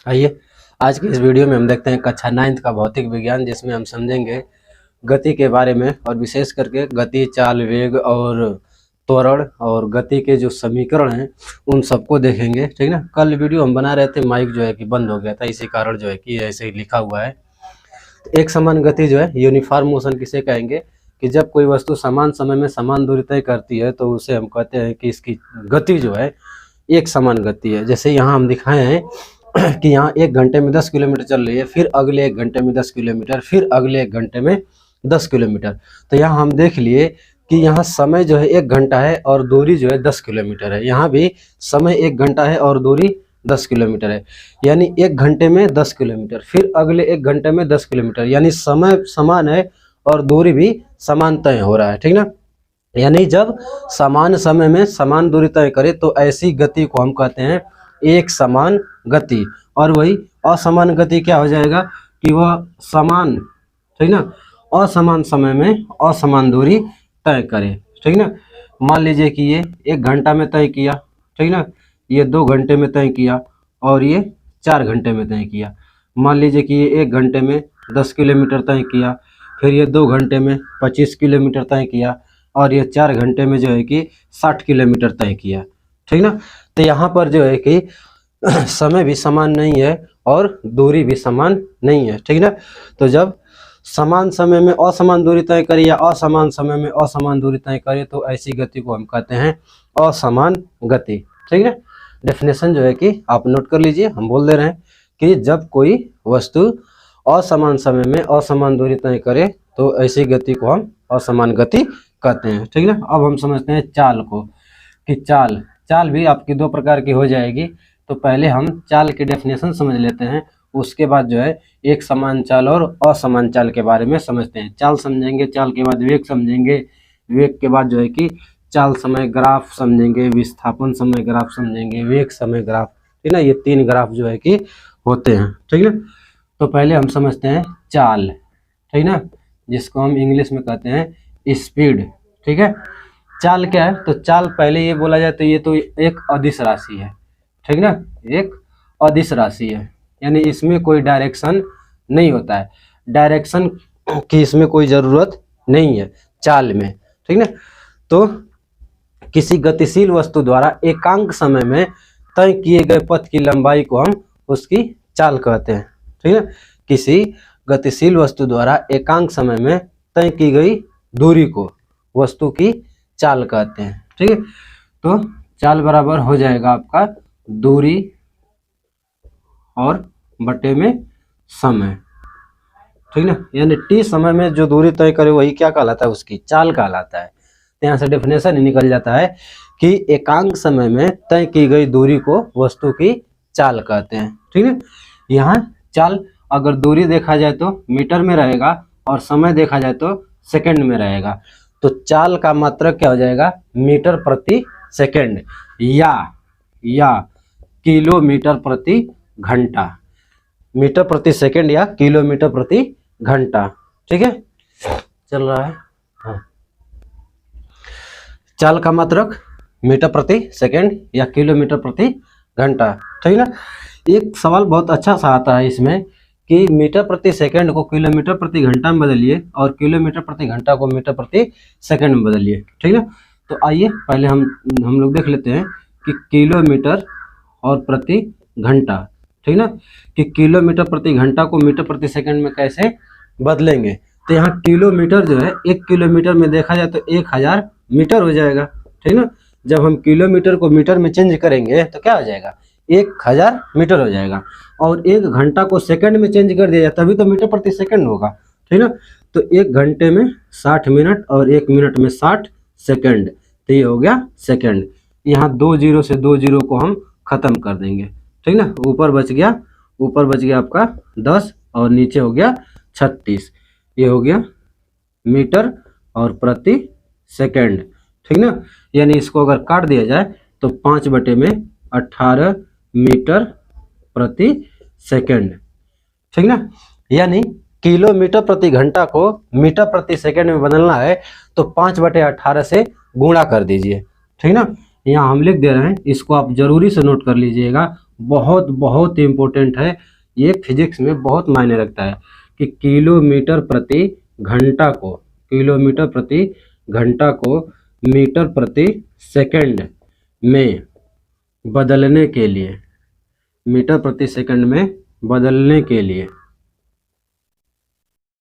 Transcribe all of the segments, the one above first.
आइए आज की इस वीडियो में हम देखते हैं कक्षा 9th का भौतिक विज्ञान, जिसमें हम समझेंगे गति के बारे में और विशेष करके गति, चाल, वेग और त्वरण और गति के जो समीकरण हैं उन सबको देखेंगे। ठीक ना। कल वीडियो हम बना रहे थे, माइक जो है कि बंद हो गया था, इसी कारण जो है कि ऐसे ही लिखा हुआ है। तो एक समान गति जो है यूनिफॉर्म मोशन किसे कहेंगे कि जब कोई वस्तु समान समय में समान दूरी तय करती है तो उसे हम कहते हैं कि इसकी गति जो है एक समान गति है। जैसे यहाँ हम दिखाए हैं कि यहाँ 1 घंटे में 10 किलोमीटर चल रही है, फिर अगले 1 घंटे में 10 किलोमीटर, फिर अगले 1 घंटे में 10 किलोमीटर। तो यहाँ हम देख लिए कि यहाँ समय जो है 1 घंटा है और दूरी जो है 10 किलोमीटर है। यहाँ भी समय 1 घंटा है और दूरी 10 किलोमीटर है, यानी 1 घंटे में 10 किलोमीटर, फिर अगले 1 घंटे में 10 किलोमीटर, यानी समय समान है और दूरी भी समान तय हो रहा है। ठीक ना। यानी जब समान समय में समान दूरी तय करे तो ऐसी गति को हम कहते हैं एक समान गति। और वही असमान गति क्या हो जाएगा कि वह समान, ठीक ना, असमान समय में असमान दूरी तय करे। ठीक ना। मान लीजिए कि ये 1 घंटा में तय किया, ठीक ना, ये 2 घंटे में तय किया और ये 4 घंटे में तय किया। मान लीजिए कि ये 1 घंटे में 10 किलोमीटर तय किया, फिर ये 2 घंटे में 25 किलोमीटर तय किया और ये 4 घंटे में जो है कि 60 किलोमीटर तय किया। ठीक ना। तो यहाँ पर जो है कि समय भी समान नहीं है और दूरी भी समान नहीं है। ठीक ना। तो जब समान समय में असमान दूरी तय करे या असमान समय में असमान दूरी तय करे तो ऐसी गति को हम कहते हैं असमान गति। ठीक है। डेफिनेशन जो है कि आप नोट कर लीजिए, हम बोल दे रहे हैं कि जब कोई वस्तु असमान समय में असमान दूरी तय करे तो ऐसी गति को हम असमान गति कहते हैं। ठीक है। अब हम समझते हैं चाल को, कि चाल भी आपकी 2 प्रकार की हो जाएगी। तो पहले हम चाल की डेफिनेशन समझ लेते हैं, उसके बाद जो है एक समान चाल और असमान चाल के बारे में समझते हैं। चाल समझेंगे, चाल के बाद वेग समझेंगे, वेग के बाद जो है कि चाल समय ग्राफ समझेंगे, विस्थापन समय ग्राफ समझेंगे, वेग समय ग्राफ। ठीक ना। ये 3 ग्राफ जो है कि होते हैं। ठीक है। तो पहले हम समझते हैं चाल, ठीक ना, जिसको हम इंग्लिश में कहते हैं स्पीड। ठीक है। चाल क्या है? तो चाल पहले ये बोला जाए तो ये तो एक अदिश राशि है। ठीक ना। एक अदिश राशि है, यानी इसमें कोई डायरेक्शन नहीं होता है, डायरेक्शन की इसमें कोई ज़रूरत नहीं है चाल में। ठीक ना। तो किसी गतिशील वस्तु द्वारा एकांक समय में तय किए गए पथ की लंबाई को हम उसकी चाल कहते हैं। ठीक है। किसी गतिशील वस्तु द्वारा एकांक समय में तय की गई दूरी को वस्तु की चाल कहते हैं। ठीक है। तो चाल बराबर हो जाएगा आपका दूरी और बटे में समय। ठीक ना। यानी टी समय में जो दूरी तय करे वही क्या कहलाता है? उसकी चाल कहलाता है। तो यहाँ से डेफिनेशन ही निकल जाता है कि एकांक समय में तय की गई दूरी को वस्तु की चाल कहते हैं। ठीक है। यहाँ चाल अगर दूरी देखा जाए तो मीटर में रहेगा और समय देखा जाए तो सेकंड में रहेगा। तो चाल का मात्रक क्या हो जाएगा? मीटर प्रति सेकंड या किलोमीटर प्रति घंटा। मीटर प्रति सेकंड या किलोमीटर प्रति घंटा। ठीक है। चल रहा है। हाँ। चाल का मात्रक मीटर प्रति सेकंड या किलोमीटर प्रति घंटा। ठीक है ना। एक सवाल बहुत अच्छा सा आता है इसमें कि मीटर प्रति सेकंड को किलोमीटर प्रति घंटा में बदलिए और किलोमीटर प्रति घंटा को मीटर प्रति सेकंड में बदलिए। ठीक है। तो आइए पहले हम लोग देख लेते हैं कि किलोमीटर और प्रति घंटा। ठीक ना। कि किलोमीटर प्रति घंटा को मीटर प्रति सेकंड में कैसे बदलेंगे। तो यहाँ किलोमीटर जो है 1 किलोमीटर में देखा जाए तो 1000 मीटर हो जाएगा। ठीक ना। जब हम किलोमीटर को मीटर में चेंज करेंगे तो क्या हो जाएगा? 1000 मीटर हो जाएगा। और 1 घंटा को सेकंड में चेंज कर दिया जाए तभी तो मीटर प्रति सेकंड होगा। ठीक ना। तो 1 घंटे में 60 मिनट और 1 मिनट में 60 सेकंड, तो ये हो गया सेकंड। यहाँ 2 जीरो से 2 जीरो को हम खत्म कर देंगे। ठीक ना। ऊपर बच गया आपका 10 और नीचे हो गया 36। ये हो गया मीटर और प्रति सेकंड। ठीक ना। यानी इसको अगर काट दिया जाए तो 5/18 मीटर प्रति सेकंड। ठीक ना। यानी किलोमीटर प्रति घंटा को मीटर प्रति सेकंड में बदलना है तो 5/18 से गुणा कर दीजिए। ठीक ना। यहाँ हम लिख दे रहे हैं, इसको आप जरूरी से नोट कर लीजिएगा, बहुत बहुत इम्पोर्टेंट है, ये फिजिक्स में बहुत मायने रखता है कि किलोमीटर प्रति घंटा को मीटर प्रति सेकंड में बदलने के लिए मीटर प्रति सेकंड में बदलने के लिए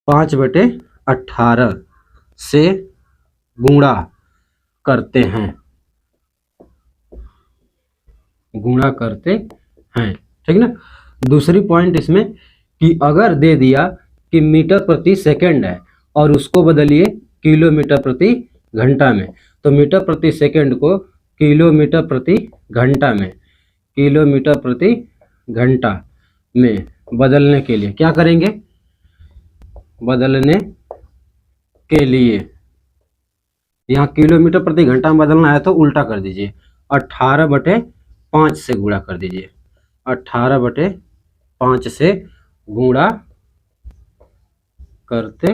5/18 से गुणा करते हैं ठीक ना। दूसरी पॉइंट इसमें कि अगर दे दिया कि मीटर प्रति सेकंड है और उसको बदलिए किलोमीटर प्रति घंटा में, तो मीटर प्रति सेकंड को किलोमीटर प्रति घंटा में बदलने के लिए क्या करेंगे, बदलने के लिए यहाँ किलोमीटर प्रति घंटा में बदलना है तो उल्टा कर दीजिए, 18/5 से गुणा कर दीजिए, 18/5 से गुणा करते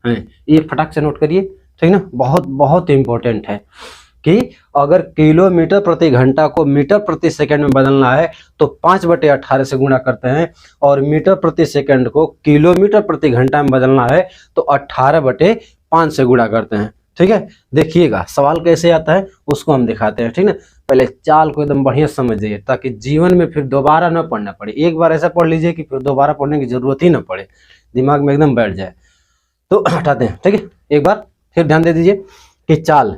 हैं। ये फटाक से नोट करिए, ठीक ना। बहुत बहुत इंपॉर्टेंट है कि अगर किलोमीटर प्रति घंटा को मीटर प्रति सेकंड में बदलना है तो 5/18 से गुणा करते हैं, और मीटर प्रति सेकंड को किलोमीटर प्रति घंटा में बदलना है तो 18/5 से गुणा करते हैं, ठीक है। देखिएगा सवाल कैसे आता है उसको हम दिखाते हैं, ठीक ना। पहले चाल को एकदम बढ़िया समझिए ताकि जीवन में फिर दोबारा न पढ़ना पड़े। एक बार ऐसा पढ़ लीजिए कि फिर दोबारा पढ़ने की जरूरत ही ना पड़े, दिमाग में एकदम बैठ जाए। तो हटाते हैं, ठीक है। एक बार फिर ध्यान दे दीजिए कि चाल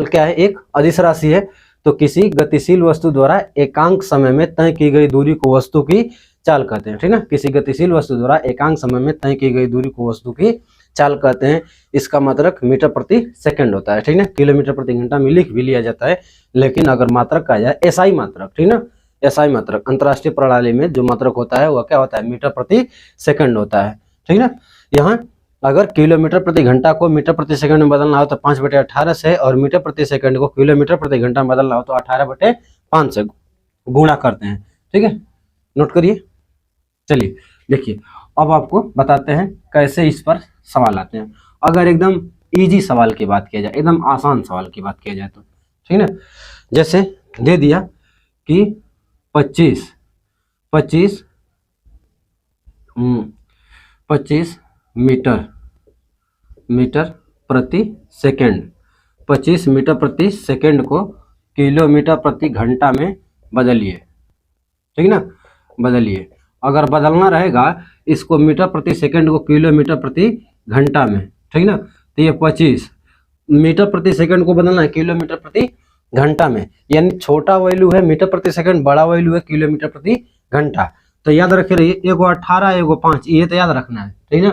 क्या है, एक अदिश राशि है। तो किसी गतिशील वस्तु द्वारा एकांक समय में तय की गई दूरी को वस्तु की चाल कहते हैं, ठीक ना। किसी गतिशील वस्तु द्वारा एकांक समय में तय की गई दूरी को वस्तु की चाल कहते हैं। इसका मात्रक मीटर प्रति सेकंड होता है, ठीक ना। किलोमीटर प्रति घंटा में लिख भी लिया जाता है, लेकिन अगर मात्रक कहा जाए एसआई मात्रक, ठीक ना, एसआई मात्रक अंतरराष्ट्रीय प्रणाली में जो मात्रक होता है वह क्या होता है, मीटर प्रति सेकंड होता है, ठीक ना। यहाँ अगर किलोमीटर प्रति घंटा को मीटर प्रति सेकंड में बदलना हो तो 5/18 से, और मीटर प्रति सेकंड को किलोमीटर प्रति घंटा में बदलना हो तो 18/5 से गुणा करते हैं, ठीक है। नोट करिए। चलिए देखिए अब आपको बताते हैं कैसे इस पर सवाल आते हैं। अगर एकदम इजी सवाल की बात किया जाए, एकदम आसान सवाल की बात किया जाए तो, ठीक है ना। जैसे दे दिया कि 25 मीटर प्रति सेकंड, 25 मीटर प्रति सेकंड को किलोमीटर प्रति घंटा में बदलिए, ठीक ना, बदलिए। अगर बदलना रहेगा इसको मीटर प्रति सेकंड को किलोमीटर प्रति घंटा में, ठीक ना, तो ये 25 मीटर प्रति सेकंड को बदलना है किलोमीटर प्रति घंटा में, यानी छोटा वैल्यू है मीटर प्रति सेकंड, बड़ा वैल्यू है किलोमीटर प्रति घंटा। तो याद रखे रहिए, एगो 18 एगो 5, ये तो याद रखना है, ठीक ना।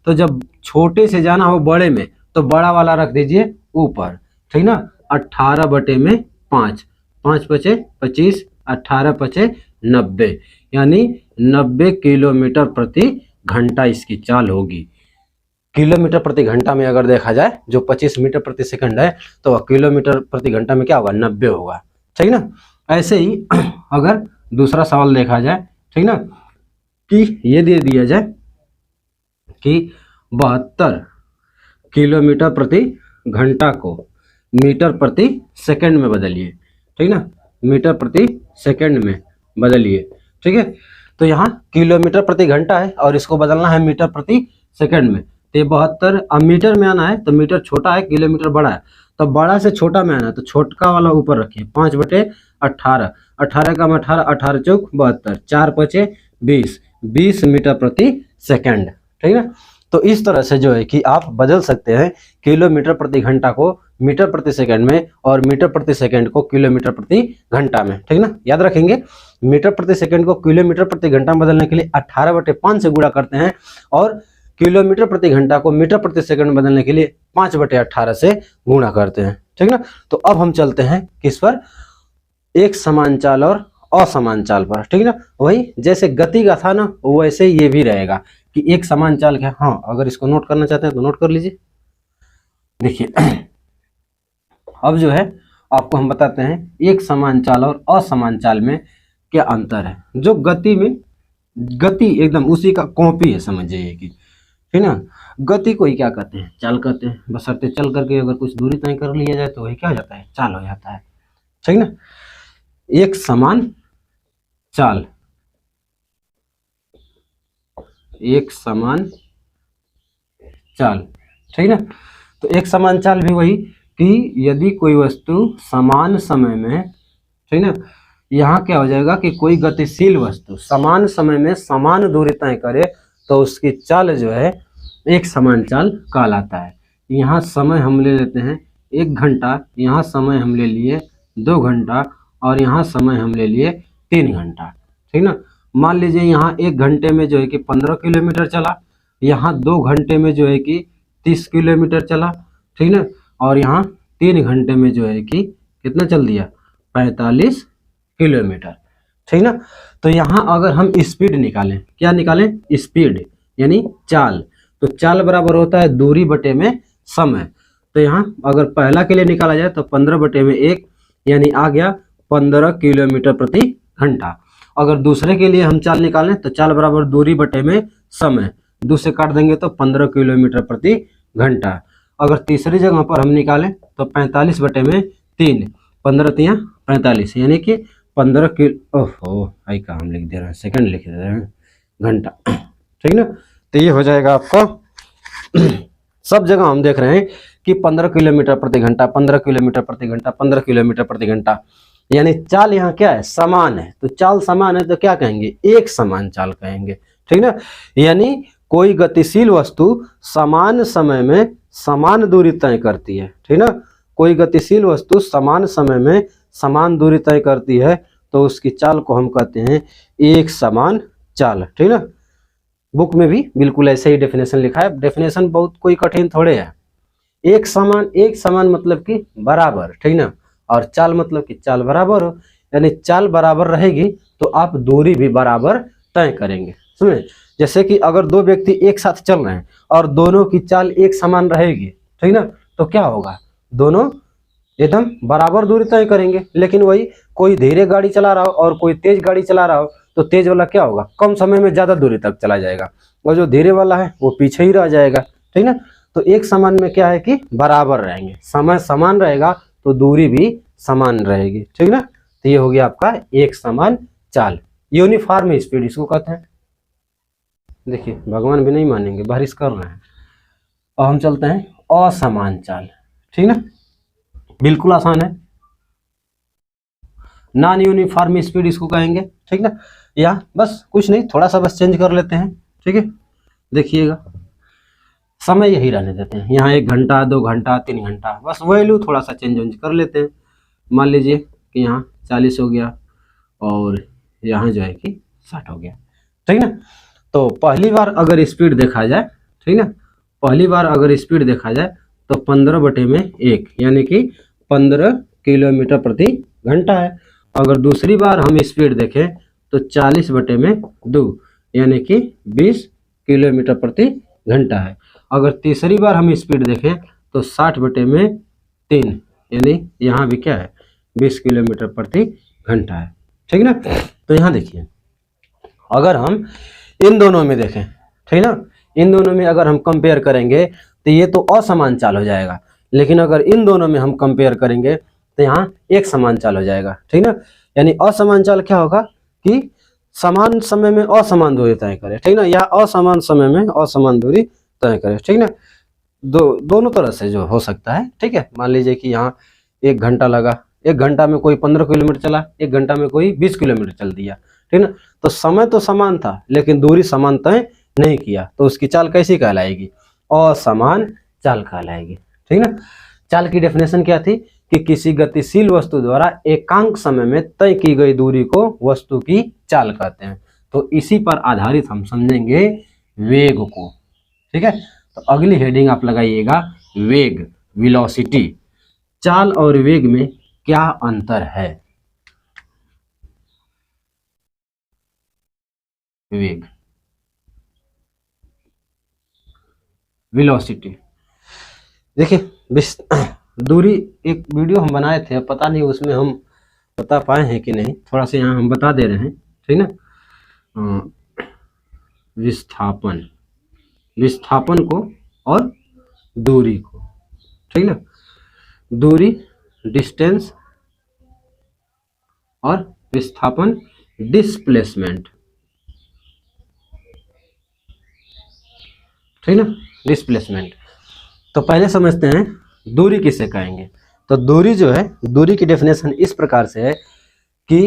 तो जब छोटे से जाना हो बड़े में तो बड़ा वाला रख दीजिए ऊपर, ठीक ना। 18/5, 5 पचे 25, 18 पचे 90, यानी 90 किलोमीटर प्रति घंटा इसकी चाल होगी। किलोमीटर प्रति घंटा में अगर देखा जाए जो 25 मीटर प्रति सेकंड है तो किलोमीटर प्रति घंटा में क्या होगा, 90 होगा, ठीक ना। ऐसे ही अगर दूसरा सवाल देखा जाए, ठीक ना, कि ये दे दिया जाए कि 72 किलोमीटर प्रति घंटा को मीटर प्रति सेकंड में बदलिए, ठीक ना, मीटर प्रति सेकंड में बदलिए, ठीक है। तो यहाँ किलोमीटर प्रति घंटा है और इसको बदलना है मीटर प्रति सेकंड में, तो 72 अब मीटर में आना है तो मीटर छोटा है किलोमीटर बड़ा है, तो बड़ा से छोटा में आना है तो छोटका वाला ऊपर रखिए, 5/18, 18 का 18, 18 चौक 72, 4 पचे 20, 20 मीटर प्रति सेकंड, ठीक है। तो इस तरह से जो है कि आप बदल सकते हैं किलोमीटर प्रति घंटा को मीटर प्रति सेकंड में और मीटर प्रति सेकंड को किलोमीटर प्रति घंटा में, ठीक ना। याद रखेंगे मीटर प्रति सेकंड को किलोमीटर प्रति घंटा में बदलने के लिए 18/5 से गुणा करते हैं और किलोमीटर प्रति घंटा को मीटर प्रति सेकंड में बदलने के लिए 5/18 से गुणा करते हैं, ठीक ना। तो अब हम चलते हैं किस पर, एक समान चाल और असमान चाल पर, ठीक ना। वही जैसे गति का था ना वैसे ये भी रहेगा कि एक समान चाल क्या, हाँ अगर इसको नोट करना चाहते हैं तो नोट कर लीजिए। देखिए अब जो है आपको हम बताते हैं एक समान चाल और असमान चाल में क्या अंतर है। जो गति में, गति एकदम उसी का कॉपी है समझिए कि, ठीक ना। गति को ही क्या कहते हैं, चाल कहते हैं, बशर्ते चल करके अगर कुछ दूरी तय कर लिया जाए तो वही क्या हो जाता है, चाल हो जाता है, ठीक ना। एक समान चाल, एक समान चाल, ठीक ना। तो एक समान चाल भी वही कि यदि कोई वस्तु समान समय में, ठीक ना, यहाँ क्या हो जाएगा कि कोई गतिशील वस्तु समान समय में समान दूरी तय करे तो उसकी चाल जो है एक समान चाल कहलाता है। यहाँ समय हम ले लेते हैं 1 घंटा, यहाँ समय हम ले लिए 2 घंटा और यहाँ समय हम ले लिए 3 घंटा, ठीक ना। मान लीजिए यहाँ 1 घंटे में जो है कि 15 किलोमीटर चला, यहाँ 2 घंटे में जो है कि 30 किलोमीटर चला, ठीक ना, और यहाँ 3 घंटे में जो है कि कितना चल दिया, 45 किलोमीटर, ठीक ना। तो यहाँ अगर हम स्पीड निकालें, क्या निकालें, स्पीड यानी चाल, तो चाल बराबर होता है दूरी बटे में समय। तो यहाँ अगर पहला के लिए निकाला जाए तो 15 बटे में 1 यानी आ गया 15 किलोमीटर प्रति घंटा। अगर दूसरे के लिए हम चाल निकालें तो चाल बराबर दूरी बटे में समय, 2 से काट देंगे तो 15 किलोमीटर प्रति घंटा। अगर तीसरी जगह पर हम निकालें तो 45 बटे में 3, 15 तिया 45 यानी कि 15 किलो, ओहो आई का हम लिख दे रहे हैं, सेकंड लिख दे रहे हैं, घंटा, ठीक ना। तो ये हो जाएगा आपका सब जगह हम देख रहे हैं कि 15 किलोमीटर प्रति घंटा, 15 किलोमीटर प्रति घंटा, 15 किलोमीटर प्रति घंटा, यानी चाल यहाँ क्या है, समान है। तो चाल समान है तो क्या कहेंगे, एक समान चाल कहेंगे, ठीक ना। यानी कोई गतिशील वस्तु समान समय में समान दूरी तय करती है, ठीक ना। कोई गतिशील वस्तु समान समय में समान दूरी तय करती है तो उसकी चाल को हम कहते हैं एक समान चाल, ठीक ना। बुक में भी बिल्कुल ऐसे ही डेफिनेशन लिखा है, डेफिनेशन बहुत कोई कठिन थोड़े है। एक समान मतलब कि बराबर, ठीक ना, और चाल मतलब कि चाल बराबर हो, यानी चाल बराबर रहेगी तो आप दूरी भी बराबर तय करेंगे, समझे। जैसे कि अगर 2 व्यक्ति एक साथ चल रहे हैं और दोनों की चाल एक समान रहेगी, ठीक ना, तो क्या होगा, दोनों एकदम बराबर दूरी तय करेंगे। लेकिन वही कोई धीरे गाड़ी चला रहा हो और कोई तेज गाड़ी चला रहा हो तो तेज वाला क्या होगा, कम समय में ज्यादा दूरी तक चला जाएगा और जो धीरे वाला है वो पीछे ही रह जाएगा, ठीक ना। तो एक समान में क्या है कि बराबर रहेंगे, समय समान रहेगा तो दूरी भी समान रहेगी, ठीक ना। तो ये हो गया आपका एक समान चाल, यूनिफॉर्म स्पीड इसको कहते हैं। देखिए भगवान भी नहीं मानेंगे, बारिश कर रहे हैं। और हम चलते हैं असमान चाल, ठीक ना, बिल्कुल आसान है। नॉन यूनिफॉर्म स्पीड इसको कहेंगे, ठीक ना। या बस कुछ नहीं, थोड़ा सा बस चेंज कर लेते हैं, ठीक है। देखिएगा समय यही रहने देते हैं, यहाँ 1 घंटा 2 घंटा 3 घंटा, बस वैल्यू थोड़ा सा चेंज कर लेते हैं। मान लीजिए कि यहाँ 40 हो गया और यहाँ जो है कि 60 हो गया, ठीक ना। तो पहली बार अगर स्पीड देखा जाए, ठीक ना, पहली बार अगर स्पीड देखा जाए तो 15 बटे में 1 यानी कि 15 किलोमीटर प्रति घंटा है। अगर दूसरी बार हम स्पीड देखें तो 40 बटे में 2 यानी कि 20 किलोमीटर प्रति घंटा है। अगर तीसरी बार हम स्पीड देखें तो 60 बटे में 3 यानी यहाँ भी क्या है, 20 किलोमीटर प्रति घंटा है, ठीक ना। तो यहाँ देखिए अगर हम इन दोनों में देखें, ठीक ना, इन दोनों में अगर हम कंपेयर करेंगे तो ये तो असमान चाल हो जाएगा, लेकिन अगर इन दोनों में हम कंपेयर करेंगे तो यहाँ एक समान चाल हो जाएगा, ठीक ना। यानी असमान चाल क्या होगा कि समान समय में असमान दूरी तय करे, ठीक ना, या असमान समय में असमान दूरी तय करे, ठीक ना। दोनों तरह से जो हो सकता है, ठीक है। मान लीजिए कि यहाँ 1 घंटा लगा, 1 घंटा में कोई 15 किलोमीटर चला, 1 घंटा में कोई 20 किलोमीटर चल दिया, ठीक ना। तो समय तो समान था लेकिन दूरी समान तय नहीं किया, तो उसकी चाल कैसी कहलाएगी, असमान चाल कहलाएगी, ठीक ना। चाल की डेफिनेशन क्या थी कि किसी गतिशील वस्तु द्वारा एकांक समय में तय की गई दूरी को वस्तु की चाल कहते हैं। तो इसी पर आधारित हम समझेंगे वेग को, ठीक है। तो अगली हेडिंग आप लगाइएगा वेग, वेलोसिटी। चाल और वेग में क्या अंतर है, वेग, वेलोसिटी। देखिए दूरी एक वीडियो हम बनाए थे, पता नहीं उसमें हम बता पाए हैं कि नहीं, थोड़ा सा यहाँ हम बता दे रहे हैं, ठीक ना। विस्थापन, विस्थापन को और दूरी को, ठीक ना। दूरी डिस्टेंस और विस्थापन डिस्प्लेसमेंट, ठीक ना, डिस्प्लेसमेंट। तो पहले समझते हैं दूरी किसे कहेंगे। तो दूरी जो है, दूरी की डेफिनेशन इस प्रकार से है कि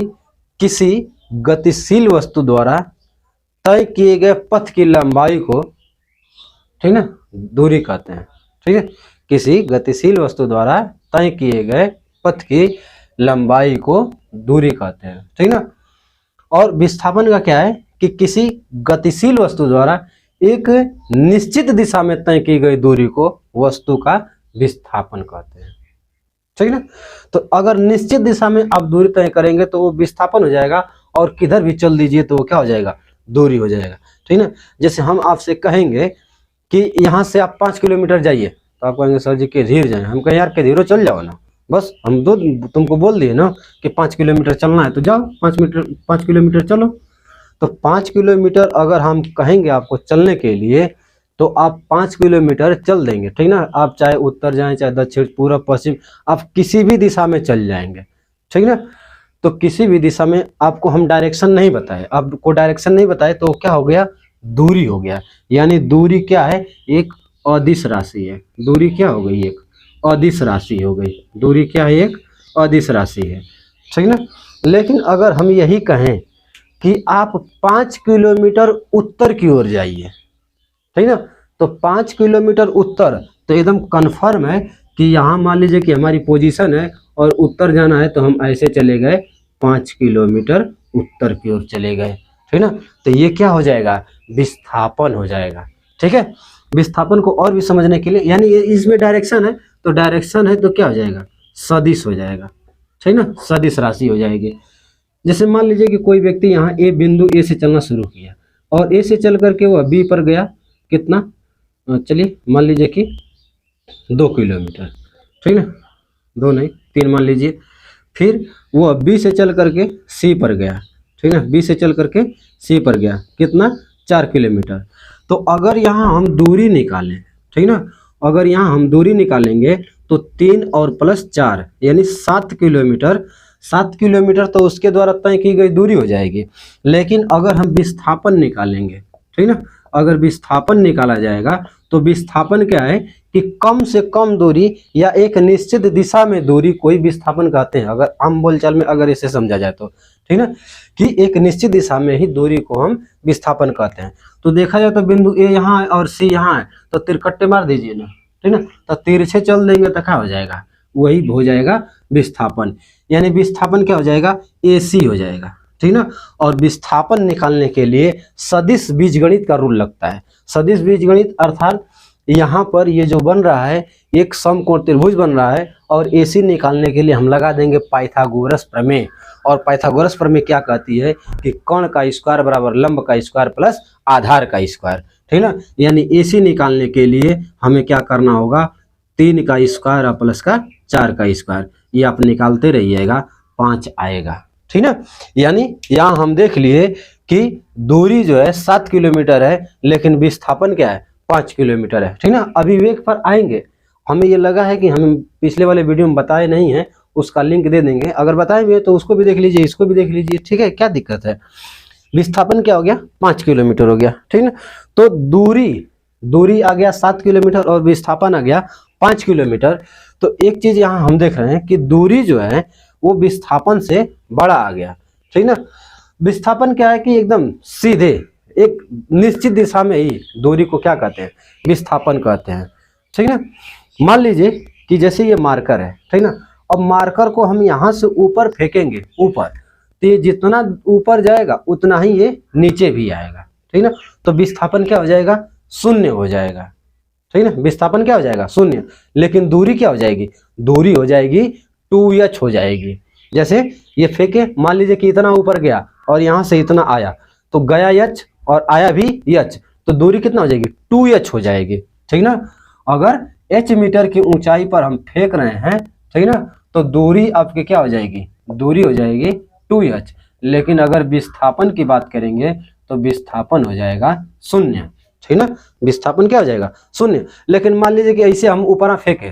किसी गतिशील वस्तु द्वारा तय किए गए पथ की लंबाई को, ठीक ना, दूरी कहते हैं। ठीक है, किसी गतिशील वस्तु द्वारा तय किए गए पथ की लंबाई को दूरी कहते हैं, ठीक ना। और विस्थापन का क्या है कि किसी गतिशील वस्तु द्वारा एक निश्चित दिशा में तय की गई दूरी को वस्तु का विस्थापन कहते हैं, ठीक ना। तो अगर निश्चित दिशा में आप दूरी तय करेंगे तो वो विस्थापन हो जाएगा, और किधर भी चल दीजिए तो वो क्या हो जाएगा, दूरी हो जाएगा, ठीक ना। जैसे हम आपसे कहेंगे कि यहाँ से आप 5 किलोमीटर जाइए, तो आप कहेंगे सर जी के धीरे जाएं। हम कहें यार के धीरे चल जाओ ना, बस हम तुमको बोल दिए ना कि 5 किलोमीटर चलना है तो जाओ 5 किलोमीटर चलो। तो 5 किलोमीटर अगर हम कहेंगे आपको चलने के लिए तो आप 5 किलोमीटर चल देंगे, ठीक ना। आप चाहे उत्तर जाएं, चाहे दक्षिण, पूर्व, पश्चिम, आप किसी भी दिशा में चल जाएंगे, ठीक ना। तो किसी भी दिशा में आपको हम डायरेक्शन नहीं बताए, आपको डायरेक्शन नहीं बताए तो क्या हो गया, दूरी हो गया। यानी दूरी क्या है, एक अदिश राशि है। दूरी क्या हो गई, एक अदिश राशि हो गई। दूरी क्या है, एक अदिश राशि है, ठीक ना। लेकिन अगर हम यही कहें कि आप 5 किलोमीटर उत्तर की ओर जाइए, ठीक ना, तो 5 किलोमीटर उत्तर, तो एकदम कन्फर्म है कि यहाँ मान लीजिए कि हमारी पोजीशन है और उत्तर जाना है, तो हम ऐसे चले गए 5 किलोमीटर उत्तर की ओर चले गए, ठीक ना। तो ये क्या हो जाएगा, विस्थापन हो जाएगा, ठीक है। विस्थापन को और भी समझने के लिए, यानी इसमें डायरेक्शन है, तो डायरेक्शन है तो क्या हो जाएगा, सदिश हो जाएगा, ठीक ना, सदिश राशि हो जाएगी। जैसे मान लीजिए कि कोई व्यक्ति यहाँ ए बिंदु ए से चलना शुरू किया और ए से चल करके वह बी पर गया, कितना, चलिए मान लीजिए कि 2 किलोमीटर, ठीक ना, 2 नहीं 3 मान लीजिए। फिर वह बी से चल करके सी पर गया, ठीक ना, बी से चल करके सी पर गया, कितना, 4 किलोमीटर। तो अगर यहाँ हम दूरी निकालें, ठीक ना, अगर यहाँ हम दूरी निकालेंगे तो 3 और प्लस 4 यानी 7 किलोमीटर। 7 किलोमीटर तो उसके द्वारा तय की गई दूरी हो जाएगी। लेकिन अगर हम विस्थापन निकालेंगे, ठीक ना, अगर विस्थापन निकाला जाएगा तो विस्थापन क्या है कि कम से कम दूरी या एक निश्चित दिशा में दूरी कोई विस्थापन कहते हैं। अगर आम बोलचाल में अगर इसे समझा जाए तो, ठीक ना, कि एक निश्चित दिशा में ही दूरी को हम विस्थापन कहते हैं। तो देखा जाए तो बिंदु ए यहाँ है और सी यहाँ है, तो तिरकट्टे मार दीजिए ना, ठीक ना, तो तिरछे चल देंगे तो क्या हो जाएगा, वही हो जाएगा विस्थापन। यानी विस्थापन क्या हो जाएगा, AC हो जाएगा, ठीक ना। और विस्थापन निकालने के लिए सदिश बीजगणित का रूल लगता है। सदिश बीजगणित अर्थात यहाँ पर ये जो बन रहा है एक समकोण त्रिभुज बन रहा है, और AC निकालने के लिए हम लगा देंगे पाइथागोरस प्रमेय। और पाइथागोरस प्रमेय क्या कहती है कि कर्ण का स्क्वायर बराबर लंब का स्क्वायर प्लस आधार का स्क्वायर, ठीक ना। यानी AC निकालने के लिए हमें क्या करना होगा, 3 का स्क्वायर और प्लस का 4 का स्क्वायर, ये आप निकालते रहिएगा, 5 आएगा, ठीक ना। यानी यहाँ हम देख लिए कि दूरी जो है 7 किलोमीटर है, लेकिन विस्थापन क्या है, 5 किलोमीटर है, ठीक ना। अभिवेक पर आएंगे, हमें ये लगा है कि हम पिछले वाले वीडियो में बताए नहीं है, उसका लिंक दे देंगे, अगर बताए हुए तो उसको भी देख लीजिए, इसको भी देख लीजिए, ठीक है, क्या दिक्कत है। विस्थापन क्या हो गया, 5 किलोमीटर हो गया, ठीक ना। तो दूरी आ गया 7 किलोमीटर और विस्थापन आ गया 5 किलोमीटर। तो एक चीज यहाँ हम देख रहे हैं कि दूरी जो है वो विस्थापन से बड़ा आ गया, ठीक ना। विस्थापन क्या है कि एकदम सीधे एक निश्चित दिशा में ही दूरी को क्या कहते हैं, विस्थापन कहते हैं, ठीक ना। मान लीजिए कि जैसे ये मार्कर है, ठीक ना, अब मार्कर को हम यहाँ से ऊपर फेंकेंगे ऊपर, तो ये जितना ऊपर जाएगा उतना ही ये नीचे भी आएगा, ठीक ना। तो विस्थापन क्या हो जाएगा, शून्य हो जाएगा, ठीक ना। विस्थापन क्या हो जाएगा, शून्य। लेकिन दूरी क्या हो जाएगी, दूरी हो जाएगी 2h हो जाएगी। जैसे ये फेंके, मान लीजिए कि इतना ऊपर गया और यहाँ से इतना आया, तो गया h और आया भी h, तो दूरी कितना हो जाएगी, 2h हो जाएगी, ठीक ना। अगर h मीटर की ऊंचाई पर हम फेंक रहे हैं, ठीक ना, तो दूरी आपकी क्या हो जाएगी, दूरी हो जाएगी 2h। लेकिन अगर विस्थापन की बात करेंगे तो विस्थापन हो जाएगा शून्य, ठीक ना। विस्थापन क्या हो जाएगा, शून्य। लेकिन मान लीजिए कि ऐसे हम ऊपर फेंके,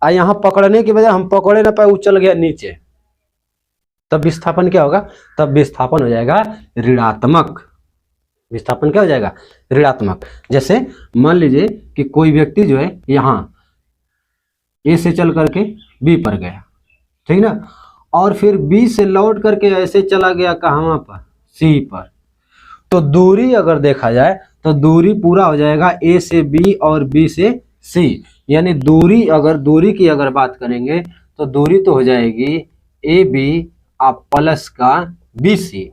यहाँ पकड़ने की बजाय हम पकड़े ना पाए, वो चल गया नीचे, तब विस्थापन क्या होगा, तब विस्थापन हो जाएगा ऋणात्मक। विस्थापन क्या हो जाएगा, ऋणात्मक। जैसे मान लीजिए कि कोई व्यक्ति जो है यहाँ ए से चल करके बी पर गया, ठीक ना, और फिर बी से लौट करके ऐसे चला गया कहाँ पर, सी पर। तो दूरी अगर देखा जाए तो दूरी पूरा हो जाएगा ए से बी और बी से सी। यानी दूरी, अगर दूरी की अगर बात करेंगे तो दूरी तो हो जाएगी ए बी प्लस का बी सी।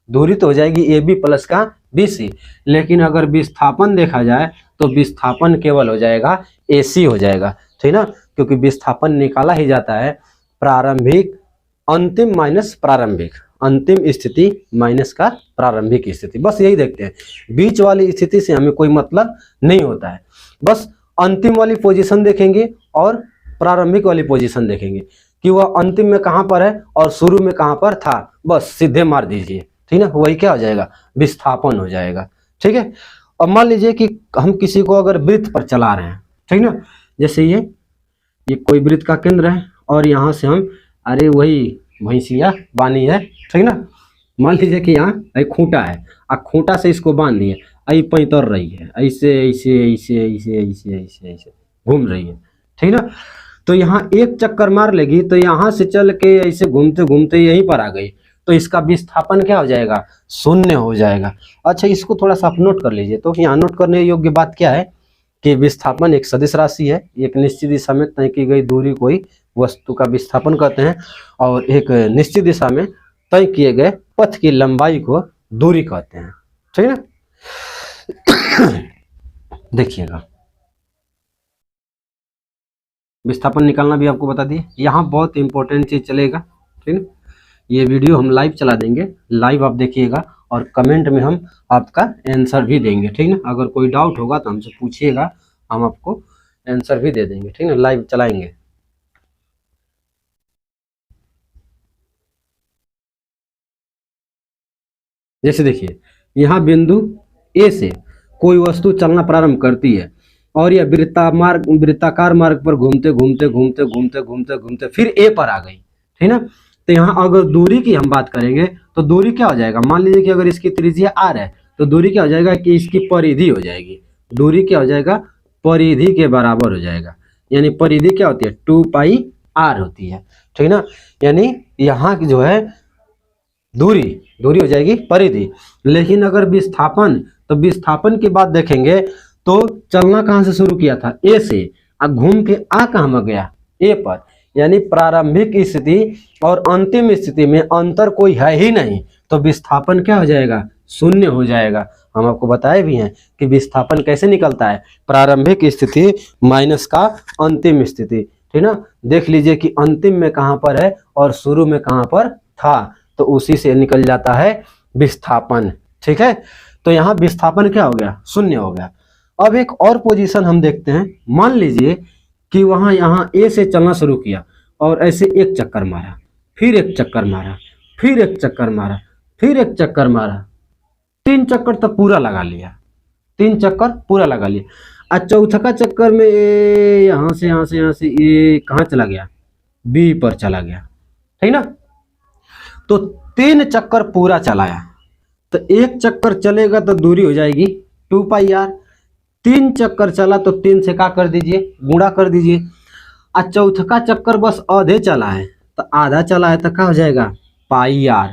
दूरी तो हो जाएगी ए बी प्लस का बी सी। लेकिन अगर विस्थापन देखा जाए तो विस्थापन केवल हो जाएगा ए सी हो जाएगा, ठीक ना, क्योंकि विस्थापन निकाला ही जाता है प्रारंभिक, अंतिम माइनस प्रारंभिक, अंतिम स्थिति माइनस का प्रारंभिक स्थिति। बस यही देखते हैं, बीच वाली स्थिति से हमें कोई मतलब नहीं होता है। बस अंतिम वाली पोजीशन देखेंगे और प्रारंभिक वाली पोजीशन देखेंगे कि वह अंतिम में कहां पर है और शुरू में कहां पर था, बस सीधे मार दीजिए, ठीक ना, वही क्या हो जाएगा, विस्थापन हो जाएगा। ठीक है। अब मान लीजिए कि हम किसी को अगर वृत्त पर चला रहे हैं, ठीक ना, जैसे ये कोई वृत्त का केंद्र है और यहाँ से हम, अरे वही भैंसिया बानी है, ठीक ना, मान लीजिए कि यहाँ एक खूंटा है, खूंटा से इसको बांध दिए, आई पैंतर रही है, ऐसे ऐसे ऐसे ऐसे ऐसे ऐसे ऐसे घूम रही है, ठीक ना। तो यहाँ एक चक्कर मार लेगी तो यहाँ से चल के ऐसे घूमते घूमते यहीं पर आ गई, तो इसका विस्थापन क्या हो जाएगा, शून्य हो जाएगा। अच्छा, इसको थोड़ा सा आप नोट कर लीजिए। तो यहाँ नोट करने योग्य बात क्या है कि विस्थापन एक सदिश राशि है, एक निश्चित दिशा में तय की गई दूरी कोई वस्तु का विस्थापन कहते हैं, और एक निश्चित दिशा में तय किए गए पथ की लंबाई को दूरी कहते हैं, ठीक है। देखिएगा, विस्थापन निकालना भी आपको बता दिए। यहाँ बहुत इंपॉर्टेंट चीज चलेगा, ठीक है। ये वीडियो हम लाइव चला देंगे, लाइव आप देखिएगा और कमेंट में हम आपका आंसर भी देंगे, ठीक ना। अगर कोई डाउट होगा तो हमसे पूछिएगा, हम आपको आंसर भी दे देंगे, ठीक ना, लाइव चलाएंगे। जैसे देखिए, यहाँ बिंदु ए से कोई वस्तु चलना प्रारंभ करती है और यह वृत्ताकार मार्ग पर घूमते घूमते घूमते घूमते घूमते घूमते फिर ए पर आ गई, ठीक ना। तो यहाँ अगर दूरी की हम बात करेंगे तो दूरी क्या हो जाएगा, मान लीजिए कि अगर इसकी त्रिज्या r है तो दूरी क्या हो जाएगा कि इसकी परिधि हो जाएगी, दूरी क्या हो जाएगा, परिधि के बराबर हो जाएगा। यानी परिधि क्या होती है, 2 पाई r होती है, ठीक ना। यानी यहाँ की जो है दूरी हो जाएगी परिधि। लेकिन अगर विस्थापन, तो विस्थापन की बात देखेंगे तो चलना कहां से शुरू किया था, ए से, घूम के कहां गया, ए पर। यानी प्रारंभिक स्थिति और अंतिम स्थिति में अंतर कोई है ही नहीं, तो विस्थापन क्या हो जाएगा, शून्य हो जाएगा। हम आपको बताए भी हैं कि विस्थापन कैसे निकलता है, प्रारंभिक स्थिति माइनस का अंतिम स्थिति, ठीक ना। देख लीजिए कि अंतिम में कहां पर है और शुरू में कहां पर था, तो उसी से निकल जाता है विस्थापन, ठीक है। तो यहाँ विस्थापन क्या हो गया, शून्य हो गया। अब एक और पोजीशन हम देखते हैं, मान लीजिए कि वहां यहाँ ए से चलना शुरू किया और ऐसे एक चक्कर मारा, फिर एक चक्कर मारा, फिर एक चक्कर मारा, फिर एक चक्कर मारा, 3 चक्कर तो पूरा लगा लिया, 3 चक्कर पूरा लगा लिया। चौथा चक्कर में यहाँ से ये कहाँ चला गया, बी पर चला गया, ठीक ना। तो 3 चक्कर पूरा चलाया, तो एक चक्कर चलेगा तो दूरी हो जाएगी 2 पाई r। 3 चक्कर चला तो 3 से क्या कर दीजिए, गुणा कर दीजिए। चौथा चक्कर बस आधे चला है, तो आधा चला है तो क्या हो जाएगा, पाई r।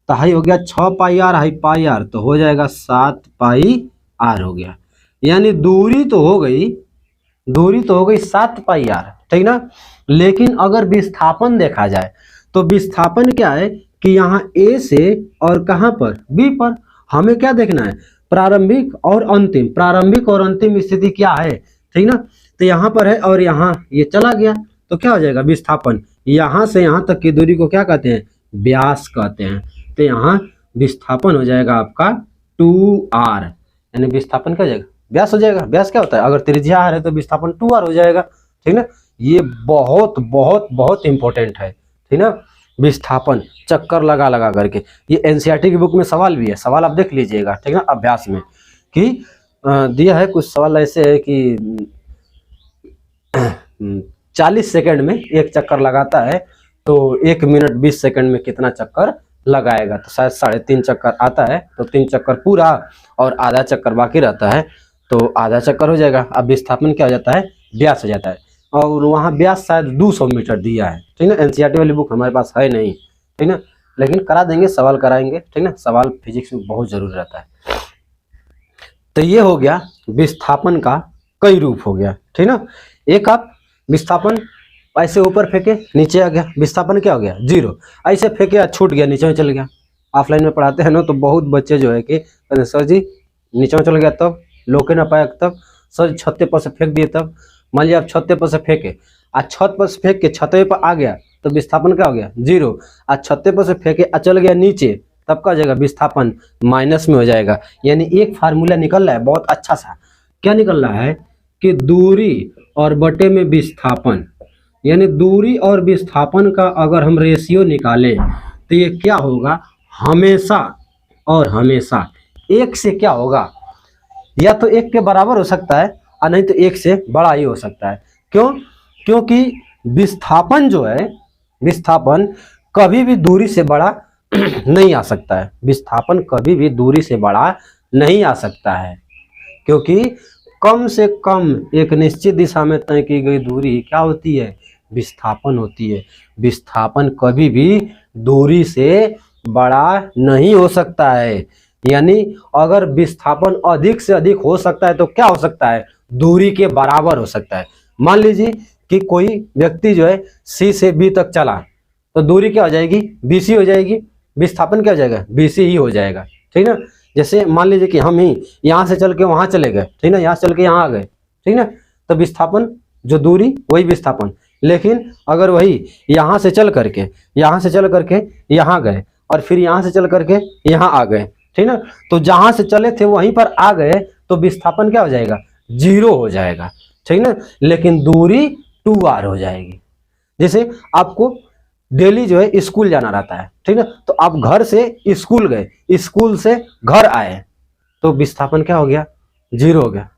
तो हाई हो गया 6 पाई r, हाई पाई r, तो हो जाएगा 7 पाई r हो गया। यानी दूरी तो हो गई 7 पाई r, ठीक ना। लेकिन अगर विस्थापन देखा जाए तो विस्थापन क्या है कि यहाँ ए से और कहां पर, बी पर। हमें क्या देखना है, प्रारंभिक और अंतिम, प्रारंभिक और अंतिम स्थिति क्या है, ठीक ना। तो यहाँ पर है और यहाँ ये चला गया, तो क्या हो जाएगा, विस्थापन। यहाँ से यहाँ तक की दूरी को क्या कहते हैं, व्यास कहते हैं। तो यहाँ विस्थापन हो जाएगा आपका 2r, यानी विस्थापन क्या हो जाएगा, व्यास हो जाएगा। व्यास क्या होता है, अगर त्रिज्या r है तो विस्थापन 2r हो जाएगा, ठीक ना। ये बहुत बहुत बहुत इंपॉर्टेंट है, ठीक ना। विस्थापन चक्कर लगा लगा करके, ये एनसीईआरटी की बुक में सवाल भी है, सवाल आप देख लीजिएगा, ठीक ना, अभ्यास में कि दिया है कुछ सवाल ऐसे है कि 40 सेकंड में एक चक्कर लगाता है तो 1 मिनट 20 सेकंड में कितना चक्कर लगाएगा, तो शायद 3.5 चक्कर आता है, तो 3 चक्कर पूरा और आधा चक्कर बाकी रहता है, तो आधा चक्कर हो जाएगा। अब विस्थापन क्या हो जाता है, व्यास हो जाता है, और वहाँ व्यास शायद 200 मीटर दिया है, ठीक ना। एनसीईआरटी वाली बुक हमारे पास है नहीं, ठीक ना, लेकिन करा देंगे, सवाल कराएंगे, ठीक ना। सवाल फिजिक्स में बहुत जरूरी रहता है। तो ये हो गया विस्थापन का कई रूप हो गया, ठीक ना। एक आप विस्थापन ऐसे ऊपर फेंके नीचे आ गया, विस्थापन क्या हो गया, 0। ऐसे फेंके छूट गया, नीचे में चल गया। ऑफलाइन में पढ़ाते हैं ना, तो बहुत बच्चे जो है कि सर जी नीचे में चल गया, तब लोके ना पाया, तब सर छत्ते पर से फेंक दिए, तब मान लिया आप छत्ते पर से फेंके, छत पर से फेंक के छत्ते पर आ गया, तो विस्थापन क्या हो गया, 0। छत्ते पर से फेंके चल गया नीचे, तब क्या हो जाएगा, विस्थापन माइनस में हो जाएगा। यानी एक फार्मूला निकल रहा है बहुत अच्छा सा, क्या निकल रहा है कि दूरी और बटे में विस्थापन, यानी दूरी और विस्थापन का अगर हम रेशियो निकालें तो ये क्या होगा, हमेशा और हमेशा 1 से क्या होगा, या तो 1 के बराबर हो सकता है और नहीं तो 1 से बड़ा ही हो सकता है। क्यों, क्योंकि विस्थापन जो है, विस्थापन कभी भी दूरी से बड़ा नहीं आ सकता है, विस्थापन कभी भी दूरी से बड़ा नहीं आ सकता है, क्योंकि कम से कम एक निश्चित दिशा में तय की गई दूरी क्या होती है, विस्थापन होती है। विस्थापन कभी भी दूरी से बड़ा नहीं हो सकता है, यानी अगर विस्थापन अधिक से अधिक हो सकता है तो क्या हो सकता है, दूरी के बराबर हो सकता है। मान लीजिए कि कोई व्यक्ति जो है सी से बी तक चला, तो दूरी क्या हो जाएगी, बीसी हो जाएगी, विस्थापन क्या हो जाएगा, बीसी ही हो जाएगा, ठीक ना। जैसे मान लीजिए कि हम ही यहाँ से चल के वहाँ चले गए, ठीक ना, यहाँ से चल के यहाँ आ गए, ठीक ना, तो विस्थापन जो दूरी वही विस्थापन। लेकिन अगर वही यहाँ से चल करके यहाँ गए और फिर यहाँ से चल करके यहाँ आ गए, ठीक ना, तो जहाँ से चले थे वहीं पर आ गए, तो विस्थापन क्या हो जाएगा, 0 हो जाएगा, ठीक ना। लेकिन दूरी 2r हो जाएगी। जैसे आपको डेली जो है स्कूल जाना रहता है, ठीक ना, तो आप घर से स्कूल गए, स्कूल से घर आए, तो विस्थापन क्या हो गया, 0 हो गया।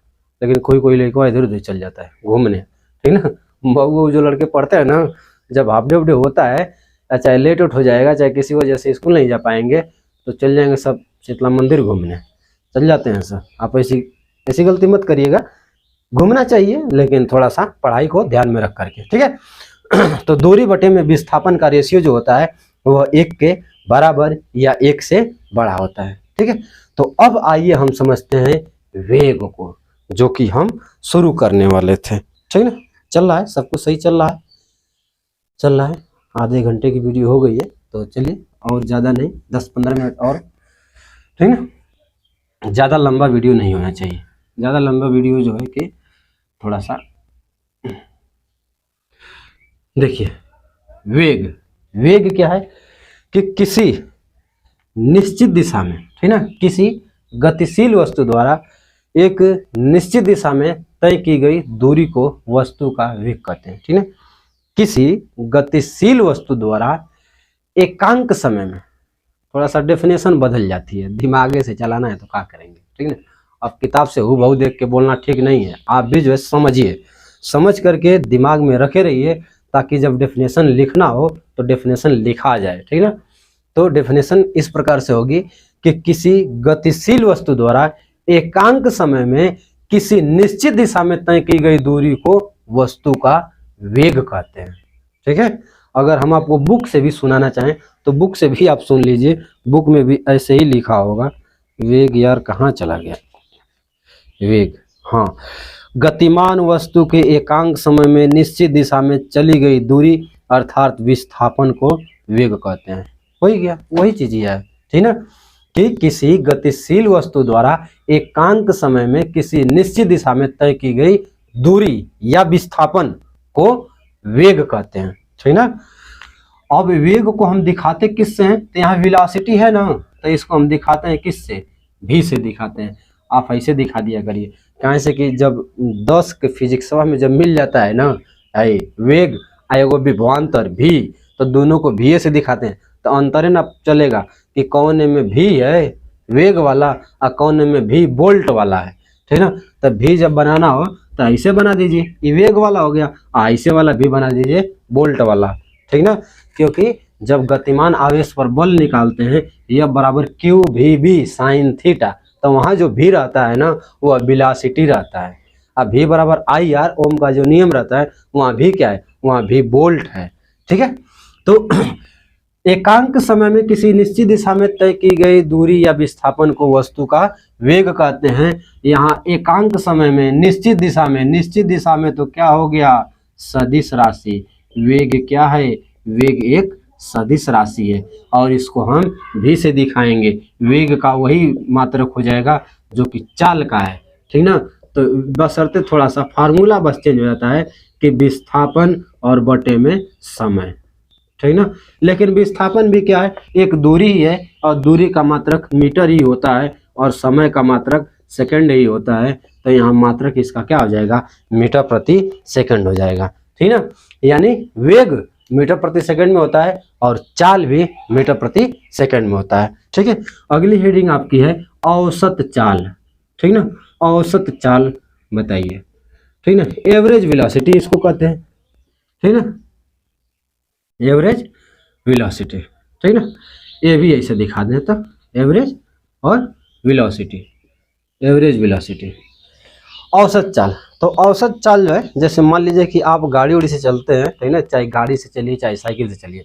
लेकिन कोई लड़का इधर उधर चल जाता है घूमने, ठीक ना। बहू जो लड़के पढ़ते हैं ना, जब हाफ डे होता है, चाहे लेट उठ हो जाएगा, चाहे किसी वजह से स्कूल नहीं जा पाएंगे, तो चल जाएंगे सब शीतला मंदिर घूमने, चल जाते हैं सर। आप ऐसी गलती मत करिएगा, घूमना चाहिए लेकिन थोड़ा सा पढ़ाई को ध्यान में रख करके, ठीक है। तो दूरी बटे में विस्थापन का रेशियो जो होता है वह 1 के बराबर या 1 से बड़ा होता है, ठीक है। तो अब आइए हम समझते हैं वेग को, जो कि हम शुरू करने वाले थे, ठीक ना। चल रहा है, सब कुछ सही चल रहा है। आधे घंटे की वीडियो हो गई है, तो चलिए और ज़्यादा नहीं, 10-15 मिनट और, ठीक ना। ज़्यादा लंबा वीडियो नहीं होना चाहिए, ज़्यादा लंबा वीडियो जो है कि थोड़ा सा देखिए। वेग क्या है कि किसी निश्चित दिशा में, ठीक ना, किसी गतिशील वस्तु द्वारा एक निश्चित दिशा में तय की गई दूरी को वस्तु का वेग कहते हैं, ठीक ना। किसी गतिशील वस्तु द्वारा एकांक समय में, थोड़ा सा डेफिनेशन बदल जाती है, दिमागे से चलाना है तो क्या करेंगे, ठीक ना। अब किताब से हूबहू देख के बोलना ठीक नहीं है, आप भी जो है समझिए, समझ करके दिमाग में रखे रहिए, ताकि जब डेफिनेशन लिखना हो तो डेफिनेशन लिखा जाए, ठीक ना। तो डेफिनेशन इस प्रकार से होगी कि किसी गतिशील वस्तु द्वारा एकांक समय में किसी निश्चित दिशा में तय की गई दूरी को वस्तु का वेग कहते हैं, ठीक है। अगर हम आपको बुक से भी सुनाना चाहें तो बुक से भी आप सुन लीजिए, बुक में भी ऐसे ही लिखा होगा। वेग यार कहाँ चला गया, वेग, हाँ, गतिमान वस्तु के एकांक समय में निश्चित दिशा में चली गई दूरी अर्थात विस्थापन को वेग कहते हैं। हो ही गया, वही चीज ही है, ठीक ना, कि किसी गतिशील वस्तु द्वारा एकांक समय में किसी निश्चित दिशा में तय की गई दूरी या विस्थापन को वेग कहते हैं, ठीक ना। अब वेग को हम दिखाते किससे हैं, तो यहाँ वेलोसिटी है ना, तो इसको हम दिखाते हैं किससे, v से दिखाते हैं। आप ऐसे दिखा दिया करिए, कहाँ से कि जब 10 के फिजिक्स में जब मिल जाता है ना वेग एगो विभवांतर v, तो दोनों को v से दिखाते हैं, तो अंतर ना चलेगा कि कौन में v है वेग वाला और कौन में v बोल्ट वाला है, ठीक ना। तो v जब बनाना हो तो ऐसे बना दीजिए, ये वेग वाला हो गया, ऐसे वाला भी बना दीजिए बोल्ट वाला, ठीक ना। क्योंकि जब गतिमान आवेश पर बल निकालते हैं यह बराबर q v B sine theta, तो वहाँ जो भी रहता है ना वो वेलोसिटी रहता है। अब भी बराबर आई आर, ओम का जो नियम रहता है वहाँ भी क्या है, वहाँ भी वोल्ट है। ठीक है, तो एकांक समय में किसी निश्चित दिशा में तय की गई दूरी या विस्थापन को वस्तु का वेग कहते हैं। यहाँ एकांक समय में निश्चित दिशा में तो क्या हो गया, सदिश राशि। वेग क्या है, वेग एक सदिश राशि है और इसको हम भी से दिखाएंगे। वेग का वही मात्रक हो जाएगा जो कि चाल का है। ठीक ना, तो बशर्ते थोड़ा सा फार्मूला बस चेंज हो जाता है कि विस्थापन और बटे में समय। ठीक ना, लेकिन विस्थापन भी क्या है, एक दूरी ही है और दूरी का मात्रक मीटर ही होता है और समय का मात्रक सेकंड ही होता है। तो यहाँ मात्रक इसका क्या हो जाएगा, मीटर प्रति सेकंड हो जाएगा। ठीक ना, यानी वेग मीटर प्रति सेकंड में होता है और चाल भी मीटर प्रति सेकंड में होता है। ठीक है, अगली हेडिंग आपकी है औसत चाल। ठीक ना, औसत चाल बताइए। ठीक ना, एवरेज वेलोसिटी इसको कहते हैं। ठीक ना, एवरेज वेलोसिटी। ठीक ना, ये भी ऐसे दिखा दें तो एवरेज और वेलोसिटी, एवरेज वेलोसिटी। औसत चाल, तो औसत चाल जो है, जैसे मान लीजिए कि आप गाड़ी उड़ी से चलते हैं, ठीक ना, चाहे गाड़ी से चलिए चाहे साइकिल से चलिए।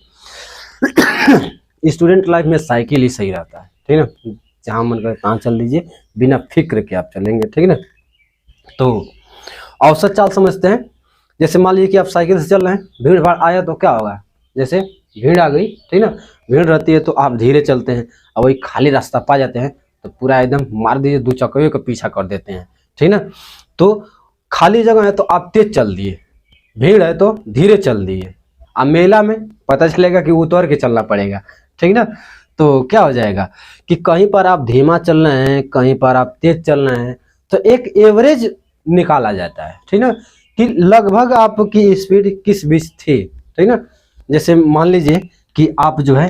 स्टूडेंट लाइफ में साइकिल ही सही रहता है। ठीक ना, जहाँ मन करे तहाँ चल लीजिए, बिना फिक्र के आप चलेंगे। ठीक ना, तो औसत चाल समझते हैं। जैसे मान लीजिए कि आप साइकिल से चल रहे हैं, भीड़ भाड़ आया तो क्या होगा, जैसे भीड़ आ गई, ठीक ना, भीड़ रहती है तो आप धीरे चलते हैं और वही खाली रास्ता पा जाते हैं तो पूरा एकदम मार दीजिए, दो चक्करों का पीछा कर देते हैं। ठीक ना, तो खाली जगह है तो आप तेज चल दिए, भीड़ है तो धीरे चल दिए। अब मेला में पता चलेगा कि उतर के चलना पड़ेगा। ठीक ना, तो क्या हो जाएगा कि कहीं पर आप धीमा चल रहे हैं, कहीं पर आप तेज चल रहे हैं, तो एक एवरेज निकाला जाता है। ठीक ना, कि लगभग आपकी स्पीड किस बीच थी। ठीक ना, जैसे मान लीजिए कि आप जो है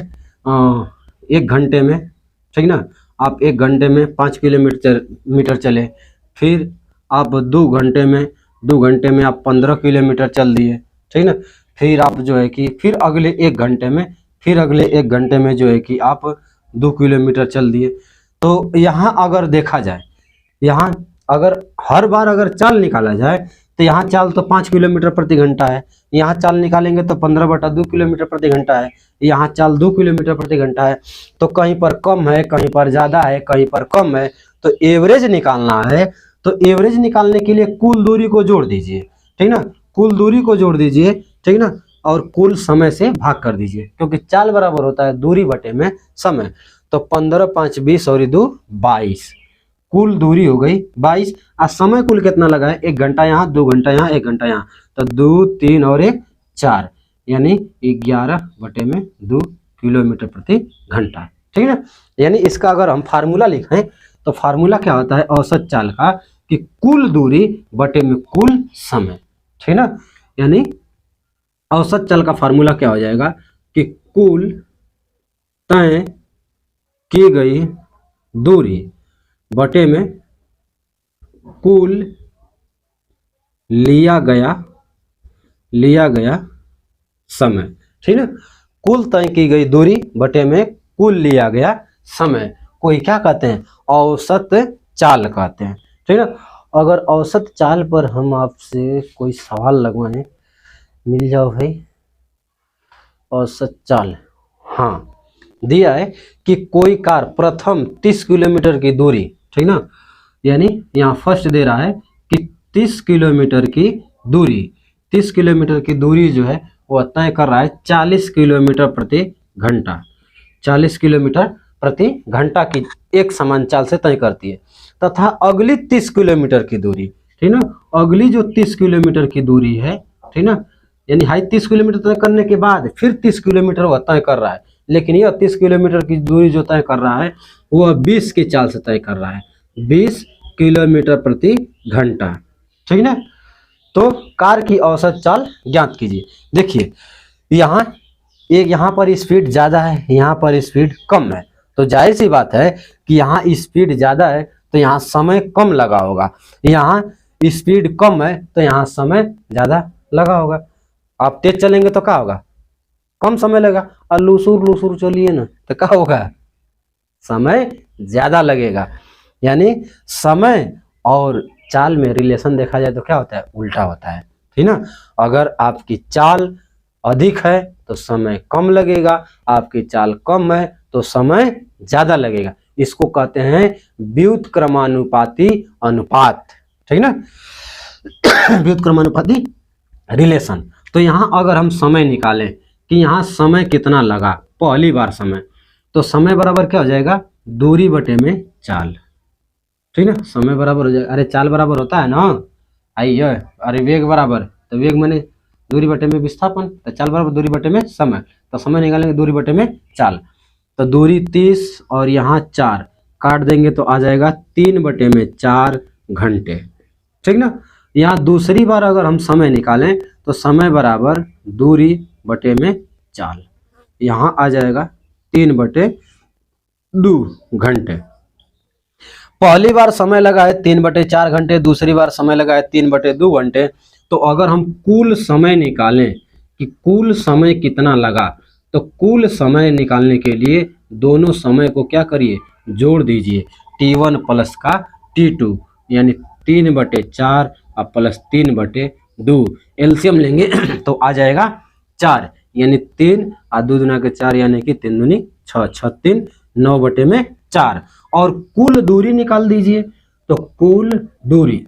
1 घंटे में, ठीक ना, आप 1 घंटे में 5 किलोमीटर चले, फिर आप 2 घंटे में आप 15 किलोमीटर चल दिए। ठीक ना, फिर आप जो है कि फिर अगले 1 घंटे में जो है कि आप 2 किलोमीटर चल दिए। तो यहाँ अगर देखा जाए, यहाँ अगर हर बार अगर चाल निकाला जाए तो यहाँ चाल तो 5 किलोमीटर प्रति घंटा है, यहाँ चाल निकालेंगे तो 15/2 किलोमीटर प्रति घंटा है, यहाँ चाल 2 किलोमीटर प्रति घंटा है। तो कहीं पर कम है, कहीं पर ज़्यादा है, कहीं पर कम है, तो एवरेज निकालना है। तो एवरेज निकालने के लिए कुल दूरी को जोड़ दीजिए। ठीक ना, कुल दूरी को जोड़ दीजिए। ठीक ना, और कुल समय से भाग कर दीजिए, क्योंकि चाल बराबर होता है दूरी बटे में समय। तो 15 5 20 और 2 22, कुल दूरी हो गई 22। और समय कुल कितना लगा है, 1 घंटा यहाँ, 2 घंटा यहाँ, 1 घंटा यहाँ, तो 2 3 और 1 4, यानी 11/2 किलोमीटर प्रति घंटा। ठीक है ना, यानी इसका अगर हम फार्मूला लिखें तो फार्मूला क्या होता है औसत चाल का, कि कुल दूरी बटे में कुल समय। ठीक ना, यानी औसत चाल का फार्मूला क्या हो जाएगा कि कुल तय की गई दूरी बटे में कुल लिया गया समय। ठीक है, कुल तय की गई दूरी बटे में कुल लिया गया समय कोई क्या कहते हैं, औसत चाल कहते हैं। ठीक है, अगर औसत चाल पर हम आपसे कोई सवाल लगवाएं, मिल जाओ भाई। औसत चाल, हाँ दिया है कि कोई कार प्रथम 30 किलोमीटर की दूरी, ठीक ना, यानी यहाँ फर्स्ट दे रहा है कि 30 किलोमीटर की दूरी जो है वो तय कर रहा है 40 किलोमीटर प्रति घंटा। 40 किलोमीटर प्रति घंटा की एक समान चाल से तय करती है। तथा अगली 30 किलोमीटर की दूरी, ठीक ना, अगली जो 30 किलोमीटर की दूरी है, ठीक ना, यानी हाई 30 किलोमीटर तय करने के बाद फिर 30 किलोमीटर वह तय कर रहा है, लेकिन यह 30 किलोमीटर की दूरी जो तय कर रहा है वह 20 की चाल से तय कर रहा है, 20 किलोमीटर प्रति घंटा। ठीक ना, तो कार की औसत चाल ज्ञात कीजिए। देखिए यहाँ पर स्पीड ज़्यादा है, यहाँ पर स्पीड कम है, तो जाहिर सी बात है कि यहाँ स्पीड ज़्यादा है तो यहाँ समय कम लगा होगा, यहाँ स्पीड कम है तो यहाँ समय ज़्यादा लगा होगा। आप तेज चलेंगे तो क्या होगा, कम समय लगेगा, और लूसुर लूसुर चलिए ना तो क्या होगा, समय ज्यादा लगेगा। यानी समय और चाल में रिलेशन देखा जाए तो क्या होता है, उल्टा होता है, ठीक ना। अगर आपकी चाल अधिक है तो समय कम लगेगा, आपकी चाल कम है तो समय ज्यादा लगेगा। इसको कहते हैं व्युत्क्रमानुपाती अनुपात, ठीक ना, व्युत्क्रमानुपाती रिलेशन। तो यहाँ अगर हम समय निकालें कि यहाँ समय कितना लगा पहली बार समय, तो समय बराबर क्या हो जाएगा, दूरी बटे में चाल, ठीक ना। समय बराबर हो जाएगा, अरे चाल बराबर होता है ना, आइए, अरे वेग बराबर, तो वेग मैंने दूरी बटे में विस्थापन, तो चाल बराबर दूरी बटे में समय, तो समय निकालेंगे दूरी बटे में चाल, तो दूरी 30 और यहाँ 4 काट देंगे तो आ जाएगा 3 बटे में 4 घंटे, ठीक ना। यहाँ दूसरी बार अगर हम समय निकालें तो समय बराबर दूरी बटे में चाल, यहाँ आ जाएगा 3 बटे 2 घंटे। पहली बार समय लगा है 3 बटे 4 घंटे, दूसरी बार समय लगा है 3 बटे 2 घंटे। तो अगर हम कुल समय निकालें कि कुल समय कितना लगा, तो कुल समय निकालने के लिए दोनों समय को क्या करिए, जोड़ दीजिए, T1 प्लस का T2, यानी 3 बटे 4 और प्लस 3 बटे 2, एलसीएम लेंगे तो आ जाएगा 4, यानी 3 और 2 दूना के 4, यानी कि 3 दूनी 6, 6 3 9 बटे में 4। और कुल दूरी निकाल दीजिए, तो कुल दूरी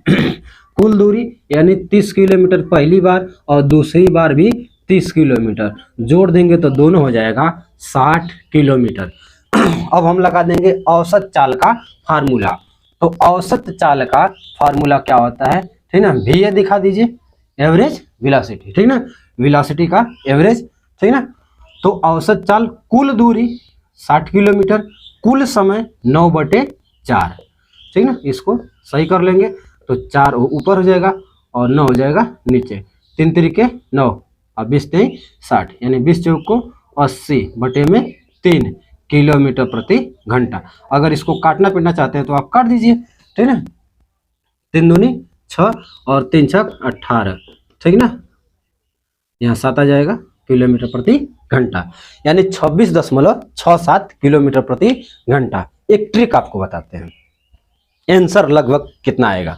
कुल दूरी यानी 30 किलोमीटर पहली बार और दूसरी बार भी 30 किलोमीटर, जोड़ देंगे तो दोनों हो जाएगा 60 किलोमीटर। अब हम लगा देंगे औसत चाल का फार्मूला। तो औसत चाल का फार्मूला क्या होता है, ठीक ना, VA दिखा दीजिए, एवरेज वेलोसिटी, ठीक ना, वेलोसिटी का एवरेज, ठीक ना। तो औसत चाल कुल दूरी 60 किलोमीटर, कुल समय 9 बटे 4, ठीक ना। इसको सही कर लेंगे तो 4 ऊपर हो जाएगा और 9 हो जाएगा नीचे, 3 तरीके 9 और 20 3 60, यानी 20 चौक को 80 बटे में 3 किलोमीटर प्रति घंटा। अगर इसको काटना पीटना चाहते हैं तो आप काट दीजिए, ठीक ना, 3 दूनी 6 और 3 छक 18, ठीक ना, यहाँ 7 आ जाएगा किलोमीटर प्रति घंटा, यानी 26.67 किलोमीटर प्रति घंटा। एक ट्रिक आपको बताते हैं, आंसर लगभग कितना आएगा।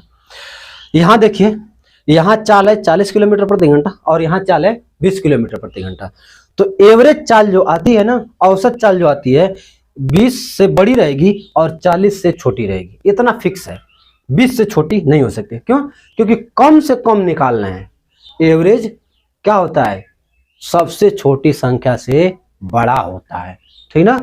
यहाँ देखिए, यहाँ चाल है 40 किलोमीटर प्रति घंटा और यहाँ चाल है 20 किलोमीटर प्रति घंटा। तो एवरेज चाल जो आती है ना, औसत चाल जो आती है 20 से बड़ी रहेगी और 40 से छोटी रहेगी, इतना फिक्स है, 20 से छोटी नहीं हो सकती। क्यों? क्योंकि कम से कम निकालना है। एवरेज क्या होता है, सबसे छोटी संख्या से बड़ा होता है, ठीक ना।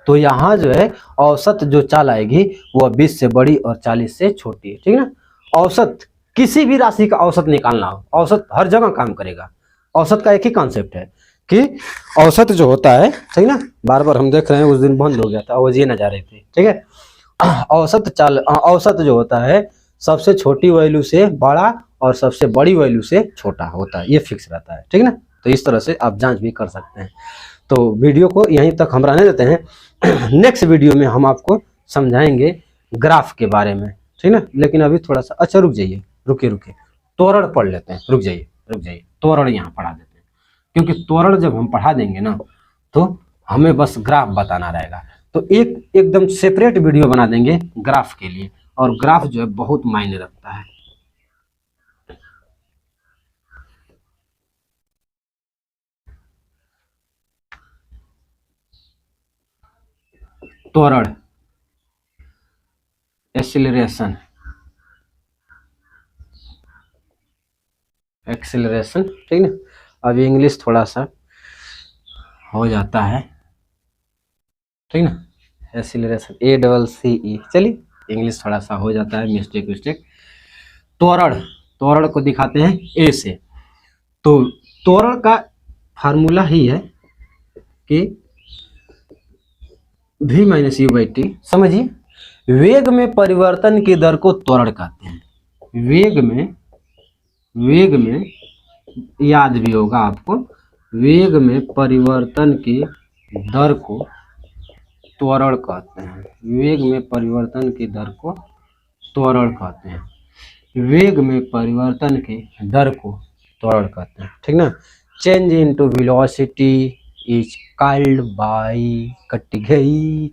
तो यहाँ जो है औसत जो चाल आएगी वो 20 से बड़ी और 40 से छोटी है, ठीक ना। औसत किसी भी राशि का औसत निकालना हो, औसत हर जगह काम करेगा। औसत का एक ही कॉन्सेप्ट है कि औसत जो होता है, ठीक ना, बार बार हम देख रहे हैं, उस दिन बंद हो गया था, आवाज ये ना जा रही थी, ठीक है। औसत चाल, औसत जो होता है सबसे छोटी वैल्यू से बड़ा और सबसे बड़ी वैल्यू से छोटा होता है, ये फिक्स रहता है, ठीक ना। तो इस तरह से आप जांच भी कर सकते हैं। तो वीडियो को यहीं तक हम रहने देते हैं। नेक्स्ट वीडियो में हम आपको समझाएंगे ग्राफ के बारे में, ठीक ना। लेकिन अभी थोड़ा सा, अच्छा रुक जाइए, रुके त्वरण पढ़ लेते हैं, रुक जाइए त्वरण यहाँ पढ़ा देते हैं, क्योंकि त्वरण जब हम पढ़ा देंगे ना तो हमें बस ग्राफ बताना रहेगा। तो एकदम सेपरेट वीडियो बना देंगे ग्राफ के लिए, और ग्राफ जो है बहुत मायने रखता है। त्वरण, एक्सीलरेशन, ठीक ना। अभी इंग्लिश थोड़ा सा हो जाता है, ठीक ना, एक्सीलरेशन ACCE, चलिए इंग्लिश थोड़ा सा हो जाता है, मिस्टेक। त्वरण को दिखाते हैं ए से। तो त्वरण का फार्मूला ही है कि V minus you by T. समझिए, वेग में परिवर्तन की दर को त्वरण कहते हैं। वेग में याद भी होगा आपको, वेग में परिवर्तन की दर को त्वरण कहते हैं। वेग में परिवर्तन की दर को त्वरण कहते हैं। वेग में परिवर्तन की दर को त्वरण कहते हैं, ठीक ना। Change into velocity is called by cut गई।